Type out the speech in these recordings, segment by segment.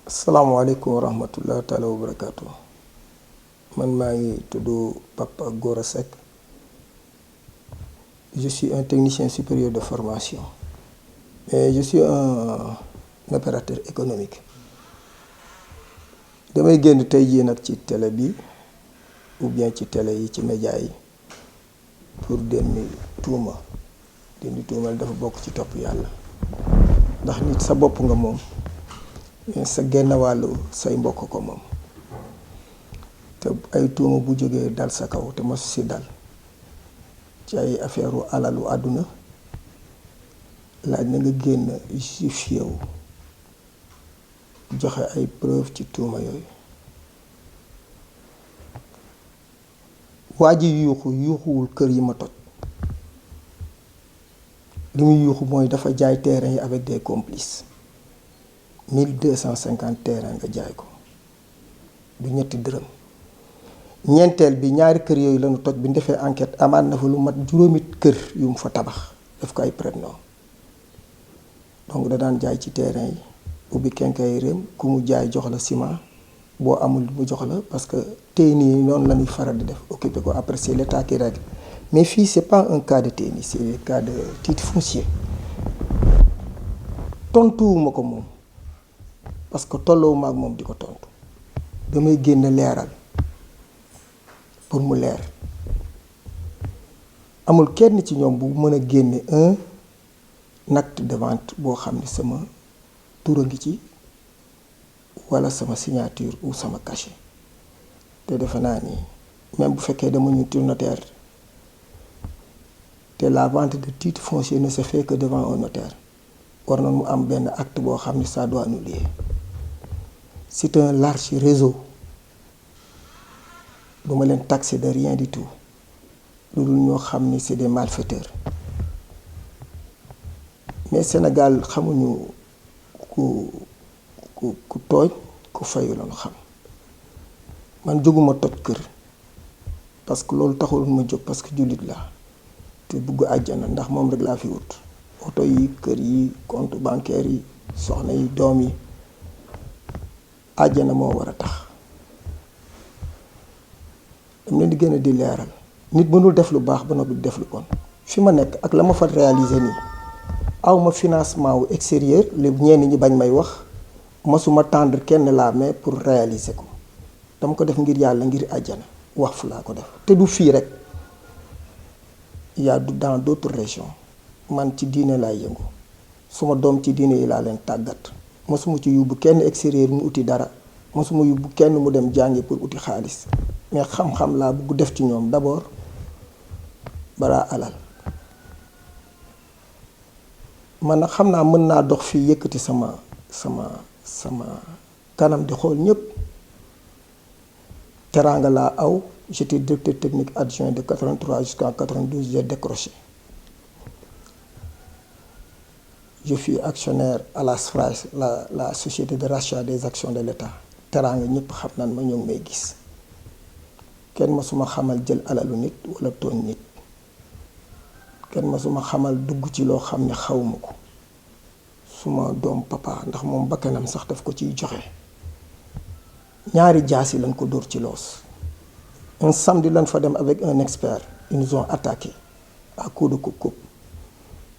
Assalamualaikum warahmatullahi taala wabarakatuh. Man mangi tudd Papa Gora Seck. Je suis un technicien supérieur de formation. Mais je suis un opérateur économique. Damay génn tey jii nag ci télé bi ou bien ci télé yi ci média yi pour dindi tuuma. Dindi tuumal dafa bokk ci topp yàlla. Ndax nit sa bopp nga moom. Mais sa genn wàllu say mbokk ko moom. Te ay tuuma bu jógee dal sa kaw te mosu si dal ci ay affaire alalu àdduna laaj na nga génn justifié wu joxe ay preuve ci tuuma yooyu. waa ji yuuxuwul kër yi ma toj li muy yuuxu mooy dafa jaay terrain yi avec des complices 1250 terrain nga jaay ko du ñetti dërëm. ñeenteel bi ñaari kër yooyu lañu toj bi ñu defee enquête amaat na fa lu mat juróomi kër yu mu fa tabax def ko ay prête-nom. Donc da daan jaay ci terrain yi ubbi quincaillerie ku mu jaay jox la ciment boo amul mu jox la parce que TNI noonu la ñuy faral di def occupé ko après c'est l'État qui règle. Mais fii c'est pas un cas de TNI, c'est un cas de titre foncier. Tontuwuma ko moom parce que tolloowuma ak moom di ko tontu damay génn leeral pour mu leer. Amul kenn ci ñoom bu mën a génne un acte de vente boo xam ne sama tur a ngi ci walla sama signature ou sama cachet te defe naa ni même bu fekkee dama ñu tur notaire te la vente de titre foncier ne se fait que devant un notaire war na mu am benn acte boo xam ne ça doit nous lier. C'est un large réseau du ma leen taxer de rien du tout lu dul ñoo xam ni c'est des malfaiteurs. Mais Sénégal xamuñu ku tooñ ku fayu lañu xam. Man jóguma toj kër parce que loolu taxul ma jóg parce que jullit laa te bugg àjjana ndax moom rek laa fi wut. Oto yi kër yi compte bancaire yi soxna yi doom yi àjjana moo war a tax. dam leen di gën a di leeral nit mënul def lu baax ba noppi def lu bon. fi ma nekk ak la ma fa réaliser nii awma financement wu extérieur li ñenn ñi bañ may wax masuma tendre kenn la main pour réaliser ko dama ko def ngir yàlla ngir àjjana wax fu laa ko def te du fii rek yaa du dans d'autres régions. Man ci diine laay yëngu suma doom ci diine yi laa leen tàggat masuma ci yóbbu kenn extérieur mu uti dara masuma yóbbu kenn mu dem jàngi pour uti xaalis mais xam-xam laa bëgg def ci ñoom d'abord balaa alal. Man nag xam naa mën naa dox fii yëkkati sama kanam di xool ñëpp teraanga laa aw. J'étais directeur technique adjoint de 83 jusqu'en 92 j'ai décroché. Je suis actionnaire à la SFRAS, la société de rachat des actions de l'État. Teraanga ñëpp xam naan ma ñoo ngi may gis kenn masuma xamal jël alalu nit wala tooñ nit kenn masuma xamal dugg ci loo xam ne xawuma ko suma doom papa ndax moom bakkanam sax daf ko ciy joxe ñaari jaasi lañ ko dóor ci loos. Un samedi lañ fa dem avec un expert ils nous ont attaqué à coups de coupe.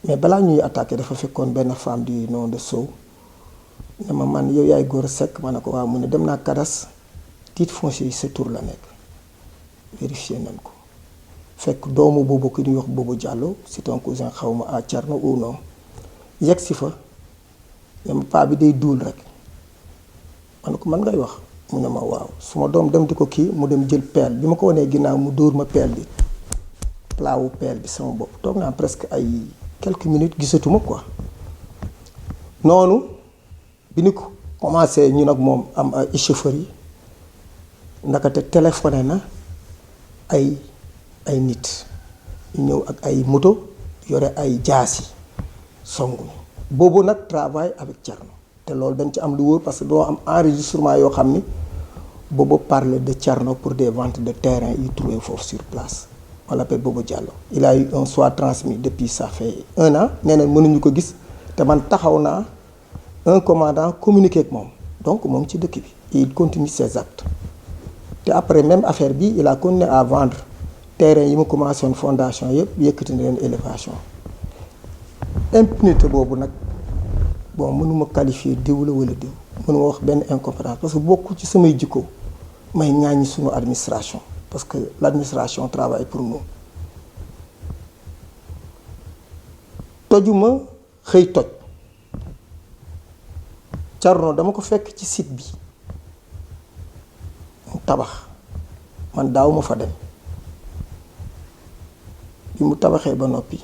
Mais balaa ñuy attaqué dafa fekkoon benn femme du nom de Sow ne ma man yow yaay Gora Seck ma ne ko waaw mu ne dem naa Kadas titre foncier yi sa tur la nekk vérifié nañ ko fekk doomu boobu ki ñuy wax Bobo Diallo c'est un cousin xawma à Thierno ou non yegg si fa ne ma paa bi day duul rek ma ne ko man ngay wax mu ne ma waaw suma doom dem di ko kii mu dem jël pelle bi ma ko wanee ginnaaw mu dóor ma pelle bi plat wu pelle bi sama bopp toog naa presque ay quelques minutes gisatuma quoi noonu bi ñu ko commencé ñun ak moom am ay chauffeurs yi ndakate téléphoné na ay nit ñu ñëw ak ay moto yore ay jaasi songu boobu nag travail avec Thierno te loolu dañ ci am lu wóor parce que doo am enregistrement yoo xam ni Bobo parle de Thierno pour des ventes de terrain yu trouvé foofu sur place. On l'appelle Bobo Diallo. Il a eu un soit transmis depuis ça fait 1 an nee na mënuñu ko gis te man taxaw naa un commandant communiqué ak moom donc moom ci dëkk bi il continue ses actes te après même affaire bi il a continué à vendre terrain yi mu commencé woon fondation yëpp yëkkati na leen élévation impunité boobu nag bon mënuma qualifier diw la wala diw mënuma wax benn incompétence parce que bokku ci samay jikko may ŋaañi sunu administration parce que l'administration travaille pour nous tojuma xëy toj Thierno dama ko fekk ci site bi mu tabax man daaw ma fa dem bi mu tabaxee ba noppi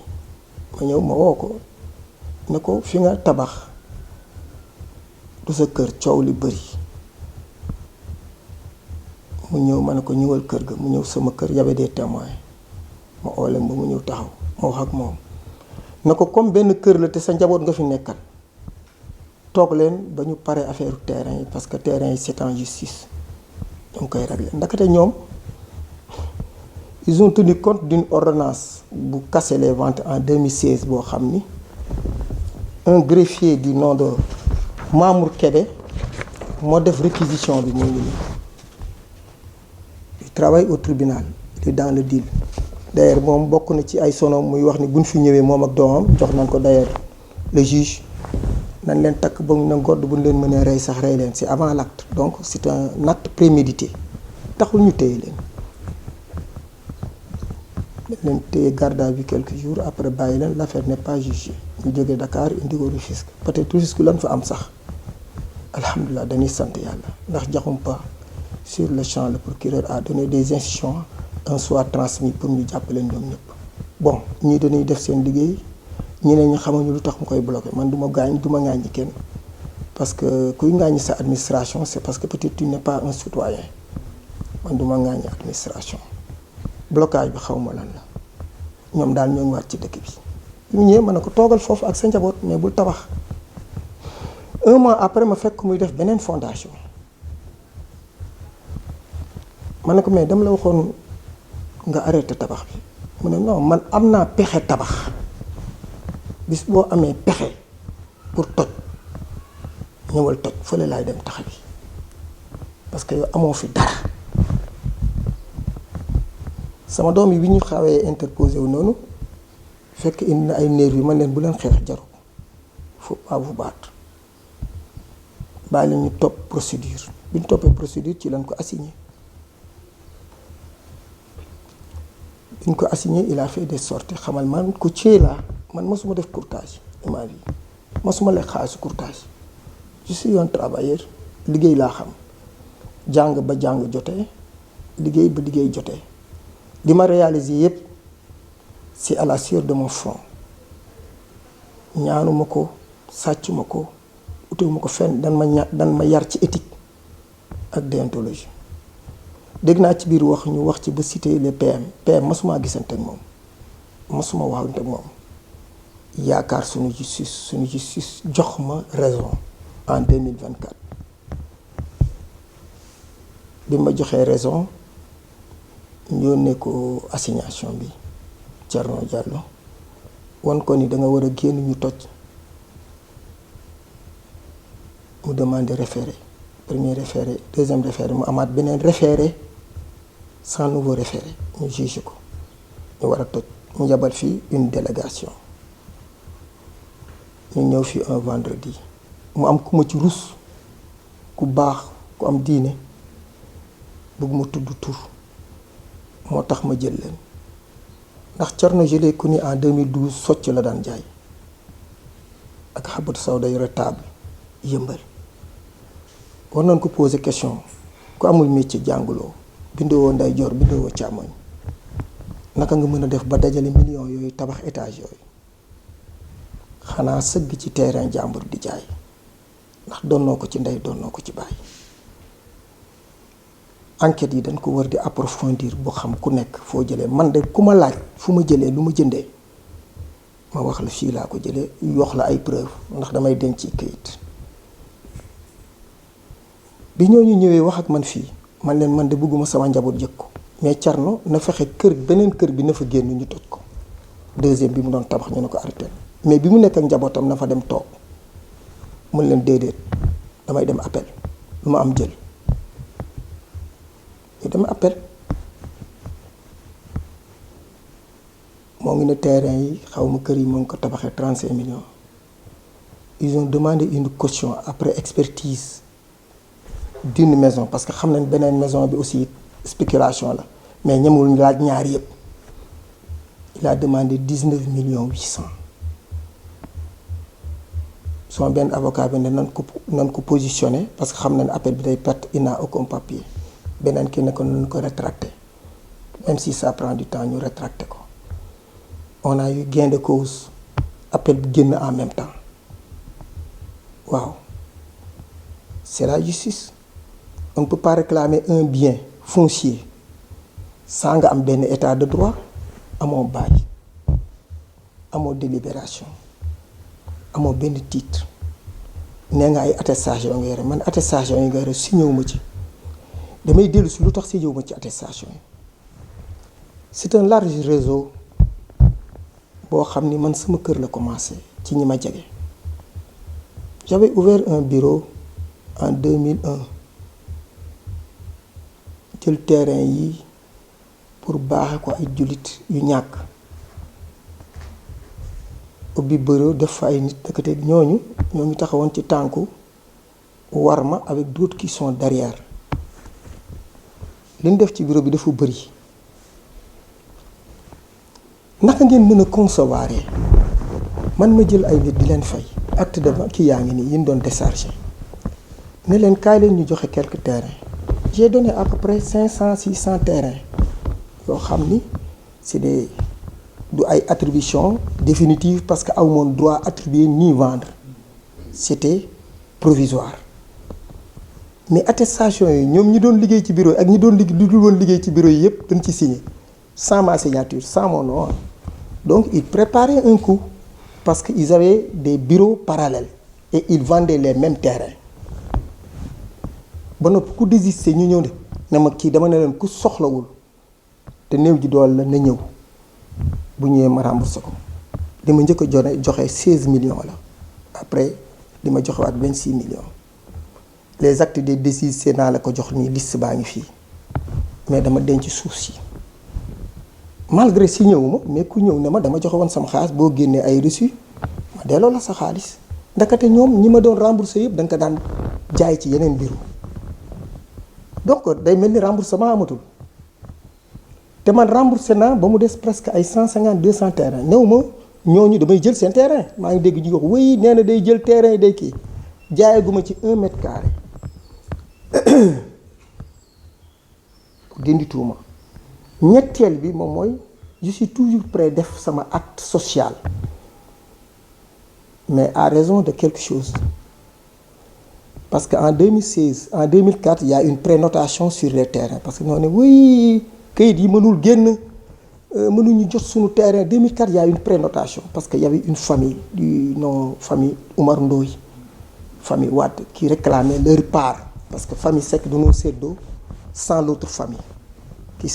ma ñëw ma woo ko ne ko fi nga tabax du sa kër coow li bëri mu ñëw ma ne ko ñëwal kër ga mu ñëw sama kër y avait des témoins ma oo leen ba mu ñëw taxaw ma wax ak moom ne ko comme benn kër la te sa njaboot nga fi nekkal toog leen ba ñu pare affaire terrain yi parce que terrain yi c'est en justice ñu ngi koy régler ndakate ñoom ils ont tenu compte d'une ordonnance bu casser les ventes en 2016 boo xam ni un greffier du nom de Mamour Kébé moo def réquisition bi moo ngi nii il travaille au tribunal il est dans le deal d'ailleurs moom bokk na ci ay sonom muy wax ni buñ fi ñëwee moom ak doomam jox nañ ko d'ailleurs le juge nañ leen takk ba mu ne ngodd buñ leen mënee rey sax rey leen c'est avant l'acte donc c'est un acte prémédité taxul ñu téye leen dañ leen téye garde à vue quelques jours après bàyyi leen l'affaire n'est pas jugée ñu jógee Dakar indi ko Rufisque peut-être Rufisque lan fa am sax alhamdulilah dañuy sant yàlla ndax jaxum pas sur le champ le procureur a donné des instructions un soit transmis pour ñu jàppaleen ñoom ñëpp bon ñii dañuy def seen liggéey ñeneen ñi xamuñu lu tax mu koy bloqué man du ma ŋaañi kenn parce que kuy ŋaañi sa administration c'est parce que peut-être tu n'es pas un citoyen man du ma ŋaañi administration blocage bi xaw ma lan la ñoom daal ñoo ngi waat ci dëkk bi ñu ñëwee ma ne ko toogal foofu ak sa njaboot mais bul tabax 1 mois après ma fekk muy def beneen fondation ma ne ko mais dama la waxoon nga arrêté tabax bi mu ne non man am naa pexe tabax bis boo amee pexe pour toj ñëwal toj fële laay dem tax bi parce que yow amoo fi dara sama doom yi bi ñu xawee interposé wu noonu fekk indi na ay nerf yi man leen bu leen xeex jaru faut pas vous battre bàyyi leen ñu topp procédure bi ñu toppee procédure ci lañ ko assigné bi ñu ko assigné il a fait des sorties xamal man ko cee laa man mosuma def courtage de ma vie mosuma lekk xaalisu courtage je suis un travailleur liggéey laa xam jàng ba jàng jotee liggéey ba liggéey jotee li ma réalisé yépp c'est à la sueur de mon front ñaanuma ko sàccuma ko utewuma ko fenn dan ma yar ci éthique ak déontologie dégg naa ci biir wax ñu wax ci ba citer les PM masuma gisante ak moom masuma waxante ak moom yaakaar suñu justice jox ma raison en 2024 bi ma joxee raison ñu yónnee ko assignation bi Thierno Diallo wan ko ni da nga war a génn ñu toj mu demandé référé premier référé deuxième référé mu amaat beneen référé sans nouveau référé ñu juge ko ñu war a toj mu yabal fii une délégation ñu ñëw fii un vendredi mu am ku ma ci rus ku baax ku am diine bëgg ma tudd tur moo tax ma jël leen ndax Thierno je l'ai connu en 2012 socc la daan jaay ak xabatu sawda yore table yëmbal war nañ ko poser question ku amul métier jànguloo bindoo nday joor bindoo càmmoñ naka nga mën a def ba dajale millions yooyu tabax étage yooyu xanaa sëgg ci terrain jàmbur di jaay ndax donnoo ko ci ndey donnoo ko ci baay enquête yi dañ ko war di approfondir bu xam ku nekk foo jëlee man de ku ma laaj fu ma jëlee lu ma jëndee ma wax la fii laa ko jëlee yox la ay preuve ndax damay denc ci këyit bi ñooñu ñëwee wax ak man fii man leen man de bëgguma sama njaboot jëkk ko mais Thierno na fexe kër beneen kër bi na fa génn ñu toj ko deuxième bi mu doon tabax ñu ne ko arrêté mais bi mu nekk ak njabootam na fa dem toog mun leen déedéet damay dem appel lu ma am jël ñu dem appel moo ngi ne terrain yi xaw ma kër yi moo ngi ko tabaxee 35 millions ils ont demandé une caution après expertise d'une maison parce que xam nañ beneen maison bi aussi spéculation la mais ñemul laaj ñaar yëpp il a demandé 19 millions 800 son benn avocat bi ne nan ko positionné parce que xam nañ appel bi day perte il n'a aucun papier beneen ki ne ko nañ ko rétracté même si ça prend du temps ñu rétracté ko on a eu gain de cause appel bi génn en même temps waaw c'est la justice on ne peut pas réclamer un bien foncier sans nga am benn état de droit amoo bail amoo délibération amoo benn titre nee nga ay attestation nga yore man attestation yi nga yore signé wu ma ci damay dellu si lu tax signé wu ma ci attestation yi c'est un large réseau boo xam ni man sama kër la commencé ci ñi ma jege j'avais ouvert un bureau en 2001 jël terrain yi pour baaxe ko ay jullit yu ñàkk ubbi bureau def fa ay nit dëkkate ñoo ngi taxawoon ci tànku war ma avec d'autres qui sont derrière li ñu def ci bureau bi dafa bëri naka ngeen mën a concevoir man ma jël ay nit di leen fay acte de vente kii yaa ngi nii yi ñu doon déchargé ne leen kaay leen ñu joxe quelques terrains j'ai donné à peu près 500-600 terrains yoo xam ni c'est des du ay attribution définitive parce que aw moon droit attribuer ni vendre c'était provisoire mais attestation yi ñoom ñi doon liggéey ci bureau yi ak ñi doon liggéey lu dul woon liggéey ci bureau yi yëpp dañ ci signé sans ma signature sans mon nom donc ils préparaient un coup parce que ils avaient des bureaux parallèles et ils vendaient les mêmes terrains ba noppi ku désister ñu ñëw ne ma kii dama ne leen ku soxlawul te néew ji dool la na ñëw bu ñëwee ma remboursé ko li ma njëkk a joxe 16 millions la après li ma joxewaat 26 millions les actes de décision c'est naa la ko jox nii liste baa ngi fii mais dama denc suuf si malgré si ñëwuma mais ku ñëw ne ma dama joxe woon sama xaalis boo génnee ay reçu ma delloo la sa xaalis ndakate ñoom ñi ma doon remboursé yëpp da nga ko daan jaay ci yeneen bureau donc day mel ni remboursement amatul te man remboursé naa ba mu des presque ay 150-200 terrain néew ma ñooñu damay jël seen terrain maa ngi dégg ñu wax wéy nee na day jël terrain yi day kii jaayaguma ci 1 mètre carré dindi tuuma ñetteel bi moom mooy je suis toujours prêt def sama acte social mais à raison de quelque chose parce que en 2016 en 2004 il y a une prénotation sur les terrains parce que ñoo ne oui kayit yi mënul génn mënuñu jot suñu terrain 2004 il y a une prénotation parce que y avait une famille du nom famille Oumar Ndoye famille Wade qui réclamait leur part parce que famille Seck dañoo séddoo sans l'autre famille qui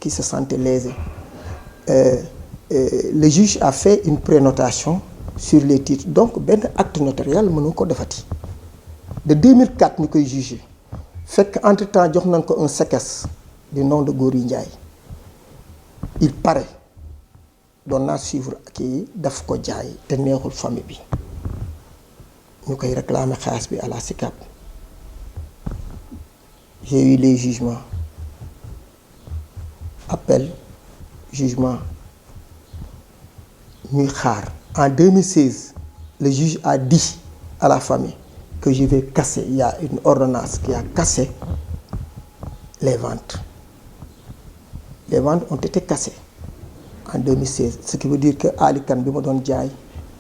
se sentait lésée. Le juge a fait une prénotation sur les titres donc benn acte notarial mënu ko defati de 2004 ñu koy jugé fekk entre temps jox nañ ko un séquestre du nom de Gory Ndiaye il paraît doon naa suivre kii daf ko jaay te neexul famille bi ñu koy réclamer xaalis bi à la SICAP j'ai eu les jugements appel jugement ñuy xaar en 2016 le juge a dit à la famille que je vais casser il y a une ordonnance qui a cassé les ventes ont été cassées en 2016 ce qui veut dire que Ali Kane bi ma doon jaay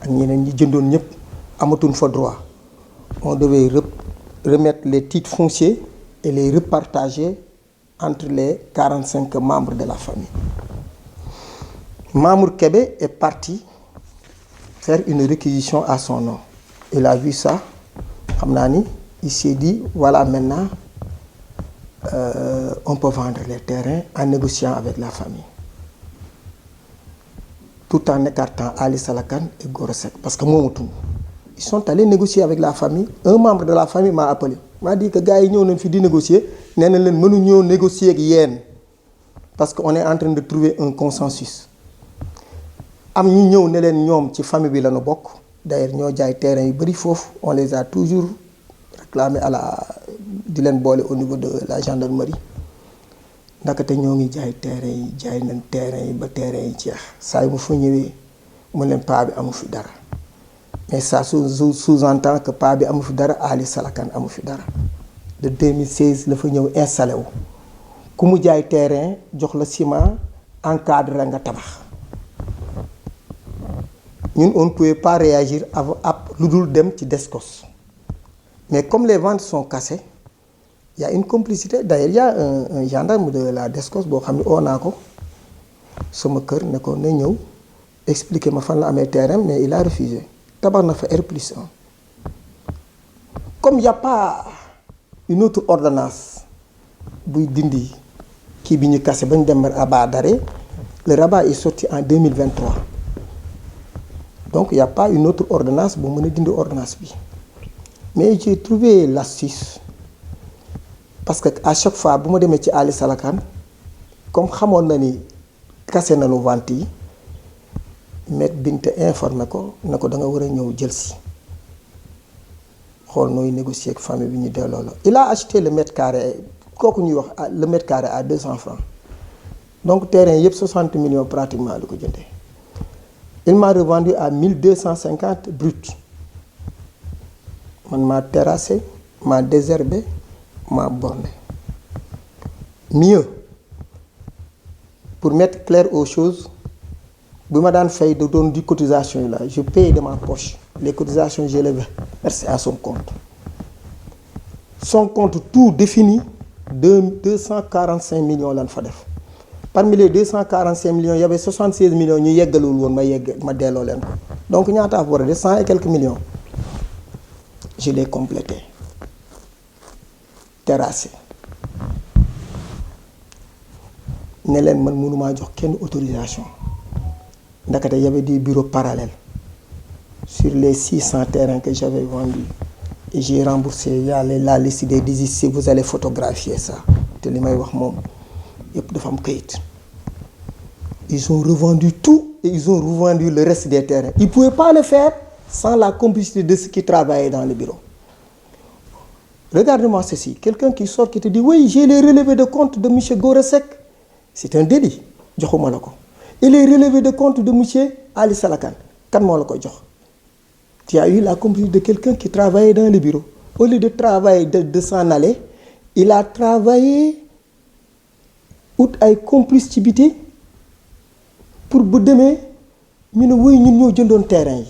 ak ñeneen ñi jëndoon ñëpp amatuñ fa droit on devait remettre les titres fonciers et les repartager entre les 45 membres de la famille. Mamour Kébé est parti faire une réquisition à son nom. Il a vu ça, xam naa ni il s'est dit voilà maintenant on peut vendre les terrains en négociant avec la famille, tout en écartant Ali Salakan et Gora Seck parce que moomatuñu. Ils sont allés négocier avec la famille. Un membre de la famille m'a appelé, m'a dit que gars yi ñëw nañ fi di négocier, nee na leen mënuñoo négocier ak yéen parce qu'on est en train de trouver un consensus. am ñu ñëw ne leen ñoom ci famille bi la ñu bokk, d'ailleurs ñoo jaay terrain yu bari foofu, on les a toujours réclamé di leen boole au niveau de la gendarmerie. ndakate ñoo ngi jaay terrain yi, jaay nañ terrain yi ba terrain yi jeex. saa yu mu fa ñëwee mu leen paa bi amu fi dara, mais ça sous-entend que paa bi amu fi dara, Ali Salakan amu fi dara. De 2016 la fa ñëw installé wu, ku mu jaay terrain jox la ciment encadré nga tabax. ñun on ne pouvait pas réagir lu dul dem ci Descos, mais comme les ventes sont cassées, il y a une complicité. D'ailleurs il y a un gendarme de la Descos boo xam ne oo naa ko sama kër ne ko na ñëw expliquer ma fan la amee terrain, mais il a refusé. tabax na fa R+1. Comme il n'y a pas une autre ordonnance buy dindi kii bi ñu cassé ba ñu dem rabat d'arrêt, le rabat est sorti en 2023. Donc il n'y a pas une autre ordonnance bu mën a dindi ordonnance bi. Mais j'ai trouvé l'astuce parce que à chaque fois bu ma demee ci Ali Salakan, comme xamoon na ni cassé nañu vente yi, Maître Binta informé ko ne ko da nga war a ñëw jël si xool nooy négocier ak famille bi ñu delloo la. Il a acheté le mètre carré, kooku ñuy wax le mètre carré à 200 francs. Donc terrain yëpp 60 millions pratiquement la ko jëndee. Il m'a revendu à 1250 brut. Man m'a terrassé, m'a désherbé, m'a borné. Mieux, pour mettre clair aux choses, bi ma daan fay da doon di cotisation yi la, je paye de ma poche. Les cotisations je les versé à son compte. Son compte tout défini, 245 millions lan fa def. Parmi les 245 millions, il y avait 76 millions ñu yeggalul woon ma delloo leen ko. Donc ñaata fa war a def 100 et quelques millions. Je l'ai complété, terrassé. Ne leen man mënumaa jox kenn autorisation. Ndakate il y avait des bureaux parallèles sur les 600 terrains que j'avais vendus. Et j'ai remboursé, il y a la liste des désistés, si vous allez photographier ça. Te li may wax moom yëpp dafa am kayit. Ils ont revendu tout et ils ont revendu le reste des terrains. Ils ne pouvaient pas le faire sans la complicité de ceux qui travaillaient dans le bureau. Regarde-moi ceci. Quelqu'un qui sort qui te dit oui, j'ai les relevés de compte de M. Gora Seck. C'est un délit. Joxuma la ko. Et les relevés de compte de M. Ali Salakan. Kan moo la ko jox. Tu as eu la complicité de quelqu'un qui travaillait dans le bureau. Au lieu de travailler, de s'en aller, il a travaillé ut ay complice ci biti pour bu demee ñu ne woy ñun ñoo jëndoon terrain yi.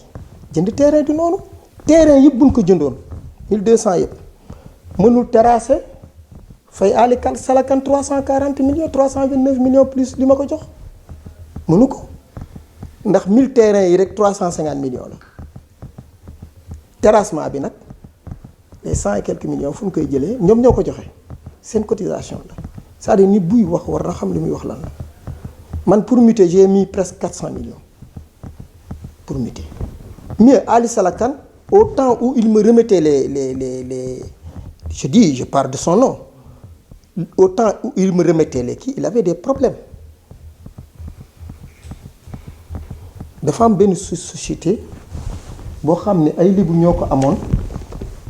Jënd terrain du noonu. Terrain yëpp buñ ko jëndoon 1200 yëpp mënul terrasser fay Ali Salakan 340 millions 329 millions plus li ma ko jox mënu ko ndax 1000 terrains yi rek 350 millions la. Terrassement bi nag les 100 et quelques millions fu ñu koy jëlee ñoom ñoo ko joxe seen cotisation la. C'est-à-dire ni buy wax war na xam li muy wax lan la. Man pour muter j'ai mis presque 400 millions pour muter. Mieux Ali Salakan, au temps où il me remettait les je parle de son nom. Au temps où il me remettait les kii, il avait des problèmes. Dafa am benn société boo xam ne ay Lebu ñoo ko amoon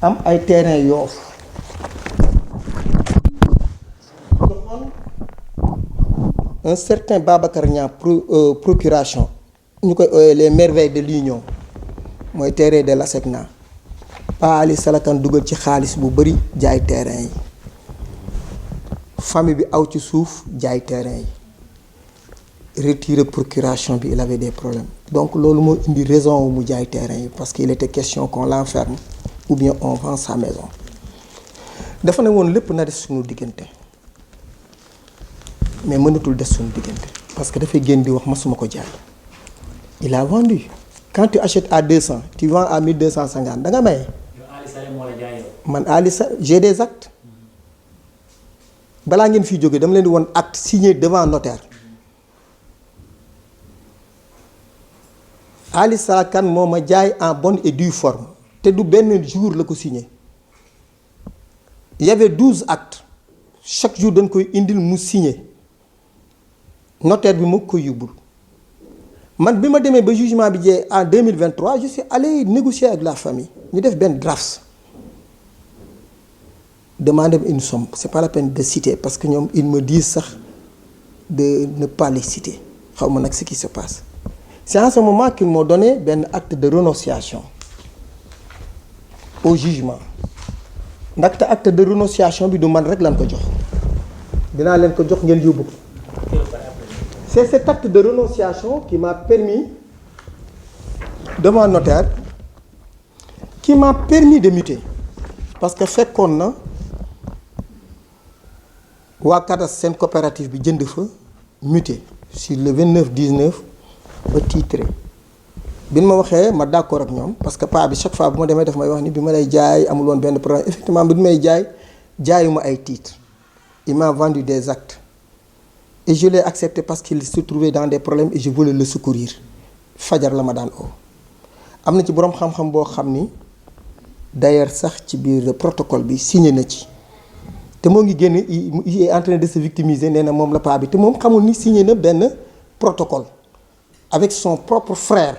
am ay terrain Yoff. Un certain Babacar Niang procuration ñu koy les merveilles de l'union mooy terrain de l'ASECNA. Pa Ali Salakan dugal ci xaalis bu bari jaay terrain yi. Famille bi aw ci suuf jaay terrain yi. Retirer procuration bi il avait des problèmes. Donc loolu moo indi raison wu mu jaay terrain yi parce qu'il était question qu'on l'enferme ou bien on vend sa maison. Dafa ne woon lépp na des suñu diggante. Mais mënatul des suñu diggante parce que dafay génn di wax masuma ko jaay. Il a vendu. Quand tu achètes à 200, tu vends à 1250 da nga maye. man Ali j'ai des actes balaa ngeen fiy jóge dama leen di woon acte signé devant notaire. Ali Sala Kane moo ma jaay en bonne et due forme te du benn jour la ko signé. Il y avait 12 actes chaque jour dañ koy indil mu signé notaire bi moo koy yóbbul man bi ma demee ba jugement bi jee en 2023 je suis allé négocier avec la famille ñu def benn draft demander une somme c'est pas la peine de citer parce que ñoom ils me disent sax de ne pas les citer xaw ma nag ce qui se passe c'est en ce moment qu'ils m'ont donné benn acte de renonciation au jugement ndaxte acte de renonciation bi du man rek lan ko jox dinaa leen ko jox ngeen yóbbu ko. C'est cet acte de renonciation qui m'a permis devant notaire qui m'a permis de muter parce que fekkoon na waa cadastre seen coopérative bi jënd fa muter sur le 29/19 ba titré bi ma waxee ma d'accord ak ñoom parce que paa bi chaque fois bu ma demee daf may wax ni bi ma lay jaay amul woon benn problème effectivement bi may jaay jaayuma ay titres il m'a vendu des actes et je l'ai accepté parce qu'il se trouvait dans des problèmes et je voulais le secourir fajar la ma daan oo am na ci boroom xam-xam boo xam ni d'ailleurs sax ci biir protocole bi signé na ci te moo ngi génn il est en train de se victimiser nee na moom la paa bi te moom xamul ni signé na benn protocole avec son propre frère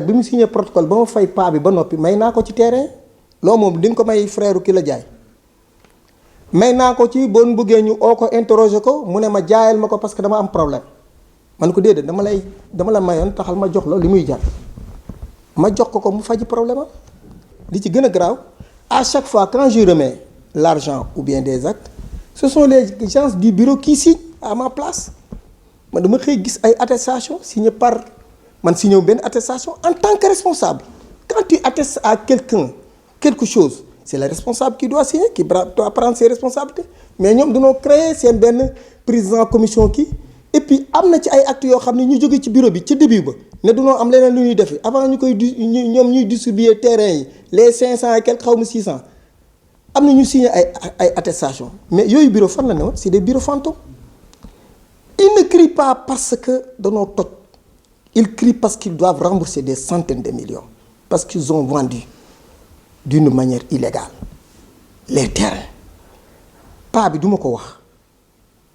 bi mu signé protocole ba ma fay paa bi ba noppi may naa ko ci terrain loo moom di nga ko may frère ki la jaay may naa ko ci boo bëggee ñu oo ko interroger ko mu ne ma jaayal ma ko parce que dama am problème man ko déedéet dama la mayoon taxal ma jox la li muy jar ma jox ko mu faji problème am li ci gën a graaw à chaque fois quand je remets l'argent ou bien des actes ce sont les gens du bureau qui signent à ma place man dama xëy gis ay attestation signé par man signé benn attestation en tant que responsable quand tu attestes à quelqu'un quelque chose c'est le responsable qui doit signer qui doit prendre ses responsabilités mais ñoom dañoo créer seen benn président commission kii et puis am na ci ay actes yoo xam ne ñu jóge ci bureau bi ci début ba ne dañoo am leneen lu ñuy defi avant ñu koy ñoom ñuy distribuer terrain yi les 500 et quelques xaw ma 600 am na ñu signé ay attestation mais yooyu bureau fan la ne woon c'est des bureaux fantômes ils ne crient pas parce que dañoo toj ils crient parce qu'ils doivent rembourser des centaines de millions parce qu'ils ont vendu d'une manière illégale les terrains paa bi duma ko wax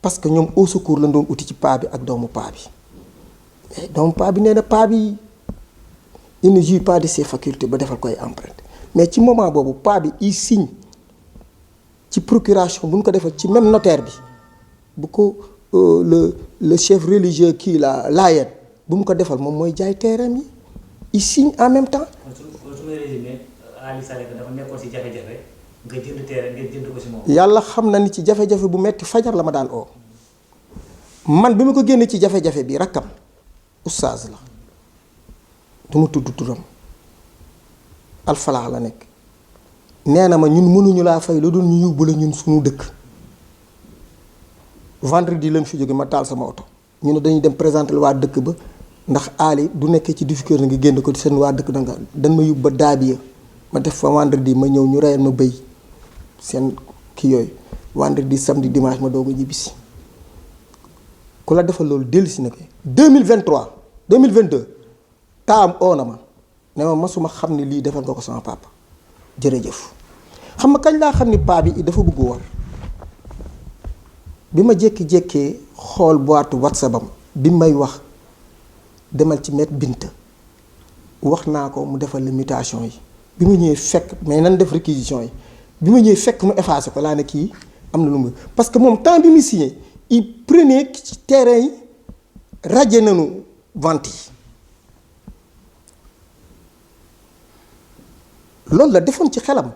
parce que ñoom au secours la doon uti ci paa bi ak doomu paa bi mais doomu paa bi nee na paa bi il ne jouit pas de ses facultés ba defal koy empreinte mais ci moment boobu paa bi il signe ci procuration bu ñu ko defal ci même notaire bi bu ko le chef religieux kii la laayeen bu mu ko defal moom mooy jaay terrain yi il signe en même temps. Ali Sala Kane dafa nekkoon ci jafe-jafe nga jënd terrain nga jënd ko ci moom. yàlla xam na ni ci jafe-jafe bu metti fajar la ma daan oo man bi ma ko génne ci jafe-jafe bi rakkam oustaz la du ma tudd turam alfalaax la nekk nee na ma ñun mënuñu laa fay lu dul ñu yóbbu la ñun suñu dëkk vendredi lañ fi jóge ma taal sama oto ñu ne dañuy dem présenter waa dëkk ba ndax Ali du nekkee ci difficulté nga génn ko ci seen waa dëkk danga dañ ma yóbbu ba daabiya ma def fa vendredi ma ñëw ñu reyal ma bëy seen kii yooyu vendredi samedi dimanche ma doog a ñibbisi ku la defal loolu dellusi na ko 2023 2022 taam oo na ma ne ma masuma xam ni lii defal nga ko sama papa jërëjëf xam nga kañ laa xam ni paa bi dafa bëgg war bi ma jékki-jékkee xool boîte WhatsApp am bi may wax demal ci Maître Binta wax naa ko mu defal la mutation yi bi ma ñëwee fekk mais nan def réquisition yi bi ma ñëwee fekk mu effacé ko laa ne kii am na lu mu parce que moom temps bi mu signé il prenait ci terrain yi radié nañu vente yi loolu la defoon ci xelam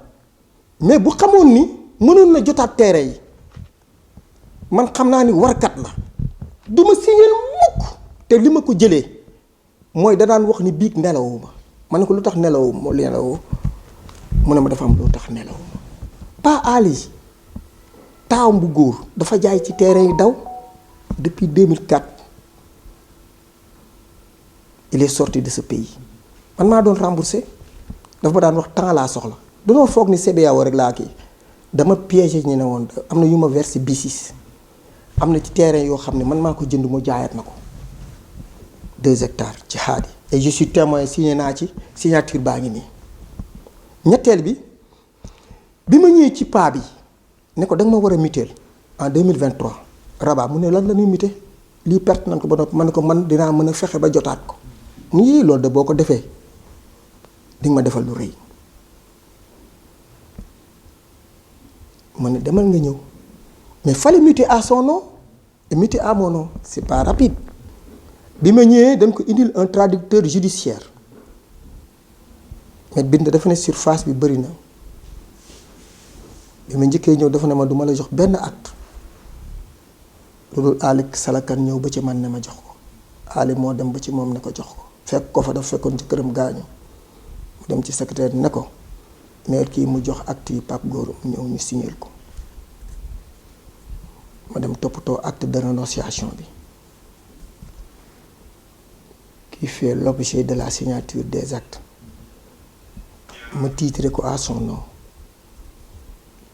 mais bu xamoon ni mënoon na jotaat terrain yi man xam naa ni warkat la du ma signé mukk te li ma ko jëlee mooy da daan wax ni biig nelawuma ma ne ko lu tax nelawuma mu ne ma dafa am lu tax nelawuma pas Ali taawam bu góor dafa jaay ci terrain yi daw depuis 2004 il est sorti de ce pays man maa doon remboursé dafa ma daan wax temps laa soxla danoo foog ni CBAO rek laa kii dama piégé ñu ne woon am na yu ma versé B6 am na ci terrain yoo xam ne man maa ko jënd mu jaayaat ma ko 2 hectares ci xaadi et je suis témoin signé naa ci signature baa ngi nii. ñetteel bi ma ñëwee ci paa bi ne ko da nga ma war a mutuelle en 2023 Rabat mu ne lan la ñuy muté lii perte nañ ko ba noppi man ne ko man dinaa mën a fexe ba jotaat ko mu yii loolu de boo ko defee di nga ma defal lu rëy ma ne demal nga ñëw mais fallait muter à son nom et muter à mon nom c'est pas rapide bi ma ñëwee dañ ko indil un traducteur judiciaire mais bind dafa ne surface bi bëri na bi ma njëkkee ñëw dafa ne ma duma la jox benn acte loolu Ali Salakan ñëw ba ci man ne ma jox ko Ali moo dem ba ci moom ne ko jox ko fekk ko fa dafa fekkoon ci këram gaañu mu dem ci secrétaire ne ko maire kii mu jox acte yi Pape Gora mu ñëw ñu signéel ko ma dem toppatoo acte de renonciation bi qui fait l'objet de la signature des actes ma titre ko à son nom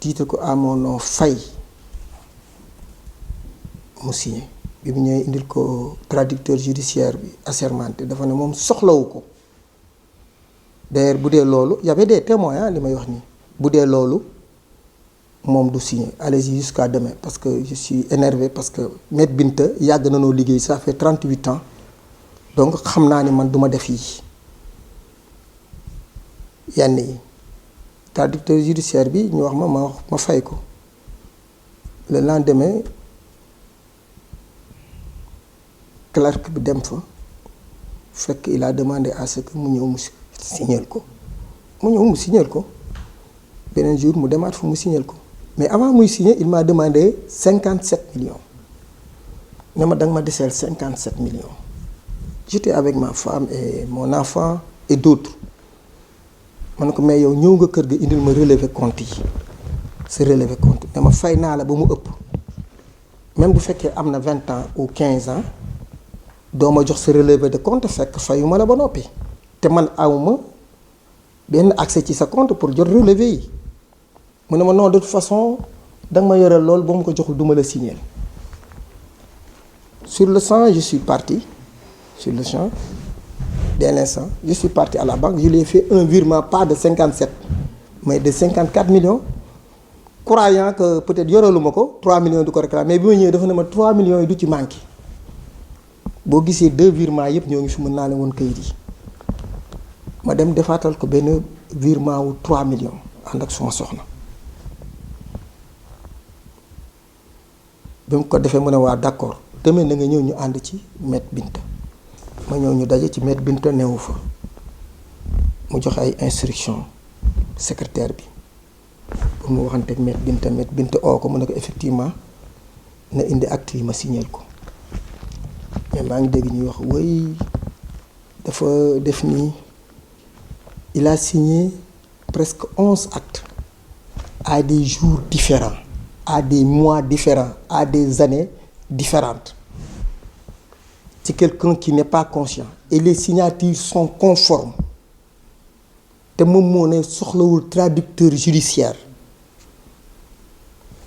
titre ko à mon nom fay mu signé bi mu ñëwee indil ko traducteur judiciaire bi assermenté dafa ne moom soxlawu ko d'ailleurs bu dee loolu y avait des témoins li may wax nii bu dee loolu moom du signé allez-y jusqu'à demain parce que je suis énervé parce que Maître Binta yàgg na noo liggéey ça fait 38 ans donc xam naa ni man duma def yi yenn yi traducteur judiciaire bi ñu wax ma fay ko le lendemain clerc bi dem fa fekk il a demandé à ce que mu ñëw mu signal ko beneen jour mu demaat fu mu signal ko mais avant muy signer il m'a demandé 57 millions ne ma danga ma deseel 57 millions j'étais avec ma femme et mon enfant et d'autres ma ne ko mais yow ñëw nga kër ga indil ma relevé compte yi sa relevé compte dama fay naa la ba mu ëpp même bu fekkee am na 20 ans ou 15 ans doo ma jox sa relevé de compte fekk fayuma la ba noppi te man awma benn accès ci sa compte pour jot relevé yi mu ne ma non de toute façon danga ma yoral lool boo ma ko joxul duma la signer sur le champ je suis parti dès l'instant je suis parti à la banque je lui ai fait un virement pas de 57 mais de 54 millions croyant que peut-être yoraluma ko 3 millions du ko réclamer mais bi ma ñëwee dafa ne ma 3 millions yi du ci manqué boo gisee 2 virements yëpp ñoo ngi fi mën naa leen woon kayit yi ma dem defaatal ko benn virement wu 3 millions ànd ak suma soxna bi mu ko defee mu ne waa d'accord demee na nga ñëw ñu ànd ci Maître Binta ma ñëw ñu daje ci Maître Binta newu fa mu joxe ay instructions secrétaire bi pour mu waxanteeg Maître Binta oo ko mu ne ko effectivement na indi acte yi ma signeel ko mais maa ngi dégg ñuy wax woy dafa def nii il a signé presque 11 actes à des jours différents à des mois différents à des années différentes c'est quelqu'un qui n'est pas conscient et les signatures sont conformes te moom moo ne soxlawul traducteur judiciaire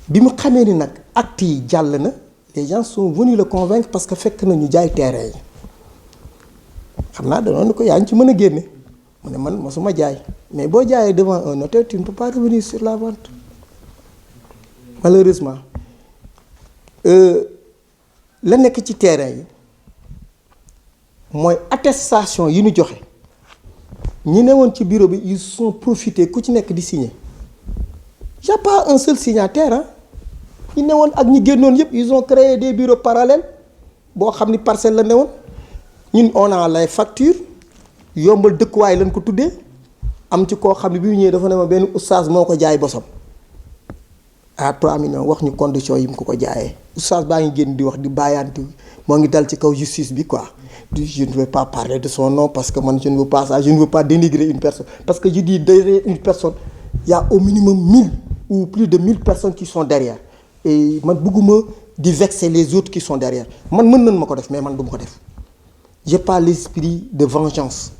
bi mu xamee ni nag actes yi jàll na les gens sont venus le convaincre parce que fekk na ñu jaay terrain yi xam naa danoon ni ko yaa ngi ci mën a génne mu ne man mosuma jaay mais boo jaayee devant un notaire tu ne peux pas revenir sur la vente malheureusement la nekk ci terrain yi mooy attestation yi ñu joxe ñi ne woon ci bureau bi ils sont profités ku ci nekk di signer y a pas un seul signataire ah ñi ne woon ak ñi génnoon yëpp ils ont créé des bureaux parallèles boo xam ni parcelle la ne woon ñun on a les factures yombal dëkkuwaay lañ ko tuddee am ci koo xam ne bi mu ñëwee dafa ne ma benn oustaz moo ko jaay bosam à 3 millions wax ñu conditions yi mu ko jaayee oustaz baa ngi génn di wax di bàyyanti moo ngi dal ci kaw justice bi quoi je ne vais pas parler de son nom parce que man je ne veux pas ça je ne veux pas dénigrer une personne parce que je dis derrière une personne il y a au minimum 1000 ou plus de 1000 personnes qui sont derrière et man bëgguma di vexer les autres qui sont derrière man mën nañ ma ko def mais man du ma ko def j'ai pas l'esprit de vengeance